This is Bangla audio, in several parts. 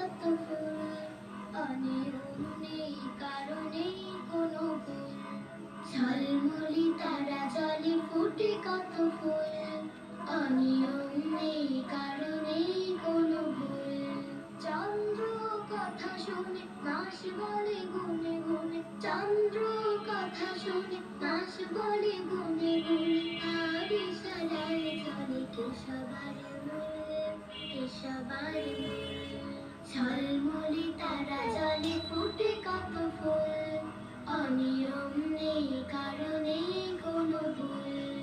কত ফুল, অনিয়ম নেই কারণে কোনো ভুল। ঝলমলি তারা জলে ফুটে কত ফুল, অনিয়ম নেই কারণে কোনো ভুল। চন্দ্র কথা শুনে মাস বলে গুনে গুনে, চন্দ্র কথা শুনে মাস বলে গুনে গুনে। আর ইশারায় চলে কেশবার মূল, কেশবার মূল। ঝলমলি তারা জলে ফুটে কত ফুল, অনিয়ম নেই কারণে কোনো ভুল।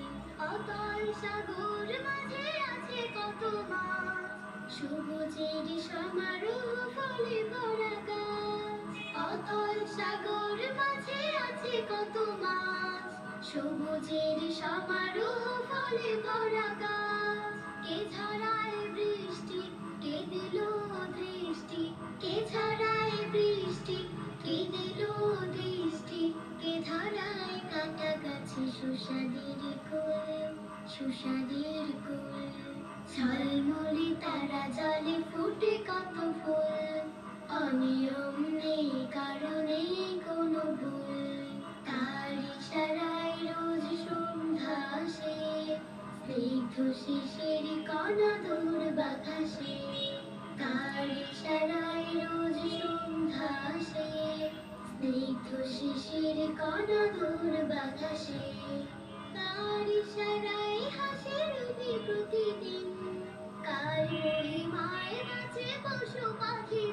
অতল সাগর মাঝে আছে কত মাছ, সবুজের সমারোহ ফলে ভরা গাছ। অতল সাগর মাঝে আছে কত মাছ, সবুজের সমারোহ ফলে ভরা গাছ। কে ঝরায় বৃষ্টি, কে দিল দৃষ্টি, কে ঝরায় বৃষ্টি, কে দিল দৃষ্টি। কে ঝরায় কাটা গাছে সুস্বাদের কুল, সুস্বাদের কুল। ঝলমলি তারা জলে ফুটে কত ফুল, অনিয়ম নেই কারণে কোনো ভুল। তার ইশারায় রোজ সন্ধ্যা আসে, স্নিগ্ধ শিশির কণা দূর বাতাসে। তার ইশারায় রোজ সন্ধ্যা আসে, স্নিগ্ধ শিশির কণা দূর বাতাসে। তার ইশারায় হাসে রবি প্রতিদিন, কার মহিমায় নাচে পশু পাখি।